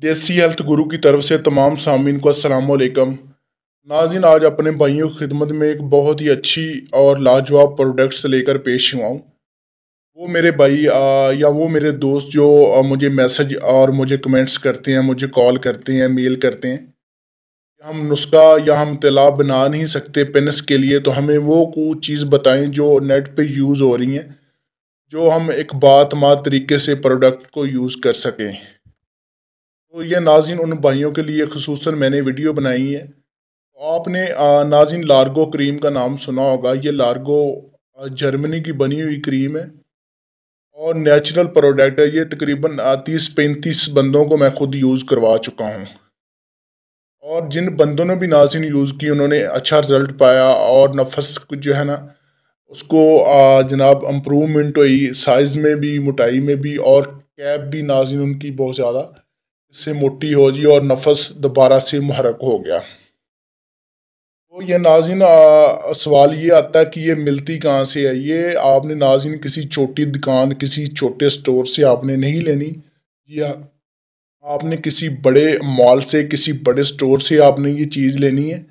देसी हेल्थ गुरु की तरफ से तमाम सामीन को अस्सलाम वालेकुम। नाज़रीन, आज अपने भाइयों की खिदमत में एक बहुत ही अच्छी और लाजवाब प्रोडक्ट्स लेकर पेश हुआ हूँ। वो मेरे भाई या वो मेरे दोस्त जो मुझे मैसेज और मुझे कमेंट्स करते हैं, मुझे कॉल करते हैं, मेल करते हैं कि हम नुस्खा या हम तला बना नहीं सकते पेनिस के लिए, तो हमें वो कुछ चीज़ बताएं जो नेट पे यूज़ हो रही हैं, जो हम एक बातमात तरीके से प्रोडक्ट को यूज़ कर सकें। तो ये नाज़रीन उन भाइयों के लिए खुसूसन मैंने वीडियो बनाई है। तो आपने नाज़रीन लार्गो क्रीम का नाम सुना होगा। ये लार्गो जर्मनी की बनी हुई क्रीम है और नेचुरल प्रोडक्ट है। ये तकरीबन 30-35 बंदों को मैं खुद यूज़ करवा चुका हूँ और जिन बंदों ने भी नाज़रीन यूज़ की उन्होंने अच्छा रिजल्ट पाया और नफस जो है ना उसको जनाब इम्प्रूवमेंट हुई, साइज़ में भी, मोटाई में भी, और कैप भी नाज़रीन उनकी बहुत ज़्यादा इससे मोटी हो जी और नफस दोबारा से मुहर्रक हो गया। तो ये नाज़रीन सवाल ये आता है कि ये मिलती कहाँ से है। ये आपने नाज़रीन किसी छोटी दुकान, किसी छोटे स्टोर से आपने नहीं लेनी, या आपने किसी बड़े मॉल से, किसी बड़े स्टोर से आपने ये चीज़ लेनी है,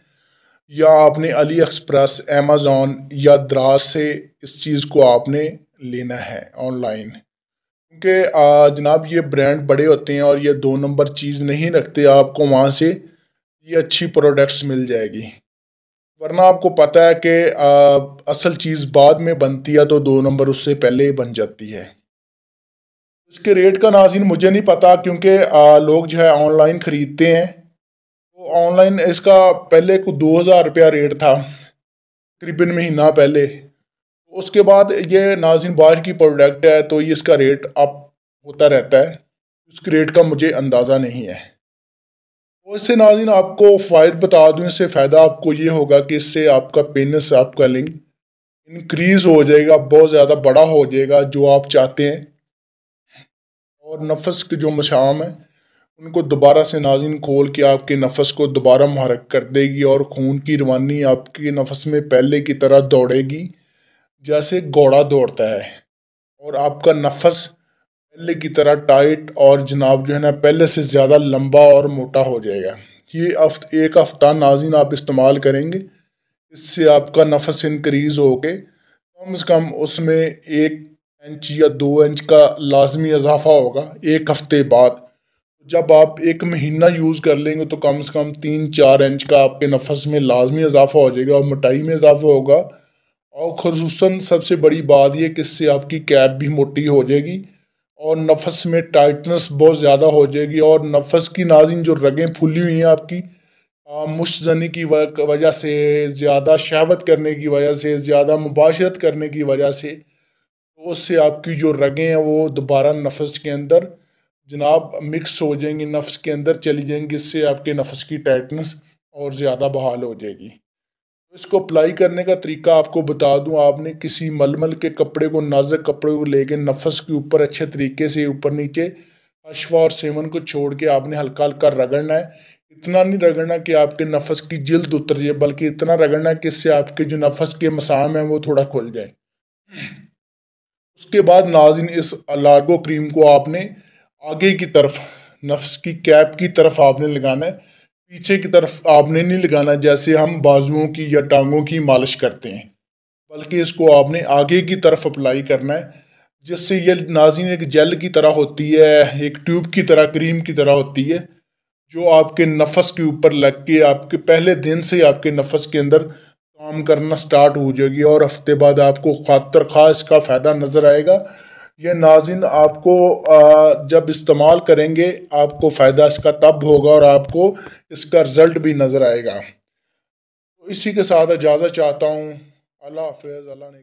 या आपने अली एक्सप्रेस, अमेज़ॉन या दराज से इस चीज़ को आपने लेना है ऑनलाइन। क्योंकि जनाब ये ब्रांड बड़े होते हैं और ये 2 नंबर चीज़ नहीं रखते, आपको वहाँ से ये अच्छी प्रोडक्ट्स मिल जाएगी। वरना आपको पता है कि असल चीज़ बाद में बनती है तो 2 नंबर उससे पहले ही बन जाती है। इसके रेट का नाज़रीन मुझे नहीं पता, क्योंकि लोग जो है ऑनलाइन ख़रीदते हैं। तो ऑनलाइन इसका पहले को 2000 रुपया रेट था तकरीबन महीना पहले। उसके बाद ये नाज़रीन बाहर की प्रोडक्ट है तो ये इसका रेट अप होता रहता है। उसके रेट का मुझे अंदाज़ा नहीं है। तो इससे नाज़रीन आपको फ़ायदा बता दूँ, इससे फ़ायदा आपको ये होगा कि इससे आपका पेनिस, आपका लिंग इंक्रीज़ हो जाएगा, बहुत ज़्यादा बड़ा हो जाएगा जो आप चाहते हैं। और नफस के जो मशाम है उनको दोबारा से नाज़रीन खोल के आपके नफस को दोबारा मुहर्रक कर देगी और खून की रवानी आपके नफस में पहले की तरह दौड़ेगी जैसे घोड़ा दौड़ता है, और आपका नफस पहले की तरह टाइट और जनाब जो है ना पहले से ज़्यादा लंबा और मोटा हो जाएगा। ये एक हफ़्ता नाज़रीन आप इस्तेमाल करेंगे, इससे आपका नफस इंक्रीज़ हो के कम से कम उसमें 1 इंच या 2 इंच का लाजमी इजाफा होगा एक हफ्ते बाद। जब आप 1 महीना यूज़ कर लेंगे तो कम से कम 3-4 इंच का आपके नफस में लाजमी इजाफा हो जाएगा और मोटाई में इजाफा होगा। और खसूसन सबसे बड़ी बात यह कि इससे आपकी कैप भी मोटी हो जाएगी और नफस में टाइटनेस बहुत ज़्यादा हो जाएगी, और नफस की नाज़रीन जो रगें फूली हुई हैं आपकी मुश्तजनी की वजह से, ज़्यादा शहवत करने की वजह से, ज़्यादा मुबाशरत करने की वजह से, तो उससे आपकी जो रगें हैं वो दोबारा नफस के अंदर जनाब मिक्स हो जाएंगी, नफ्स के अंदर चली जाएंगी। इससे आपके नफस की टाइटनेस और ज़्यादा बहाल हो जाएगी। तो इसको अप्लाई करने का तरीका आपको बता दूं, आपने किसी मलमल के कपड़े को, नाजुक कपड़े को लेके नफस के ऊपर अच्छे तरीके से ऊपर नीचे अशवा और सेवन को छोड़ के आपने हल्का हल्का रगड़ना है। इतना नहीं रगड़ना कि आपके नफस की जिल्द उतर जाए, बल्कि इतना रगड़ना है कि इससे आपके जो नफस के मसाम हैं वो थोड़ा खुल जाए। उसके बाद नाज़रीन इस लार्गो क्रीम को आपने आगे की तरफ, नफ्स की कैप की तरफ आपने लगाना है, पीछे की तरफ आपने नहीं लगाना जैसे हम बाजुओं की या टांगों की मालिश करते हैं, बल्कि इसको आपने आगे की तरफ अप्लाई करना है, जिससे ये नाज़रीन एक जेल की तरह होती है, एक ट्यूब की तरह, क्रीम की तरह होती है, जो आपके नफस के ऊपर लग के आपके पहले दिन से आपके नफस के अंदर काम करना स्टार्ट हो जाएगी और हफ्ते बाद आपको खातर खा इसका फ़ायदा नज़र आएगा। ये नाज़रीन आपको जब इस्तेमाल करेंगे आपको फ़ायदा इसका तब होगा और आपको इसका रिज़ल्ट भी नज़र आएगा। तो इसी के साथ इजाज़त चाहता हूँ। अल्लाह हाफ़िज़। अल्लाह ने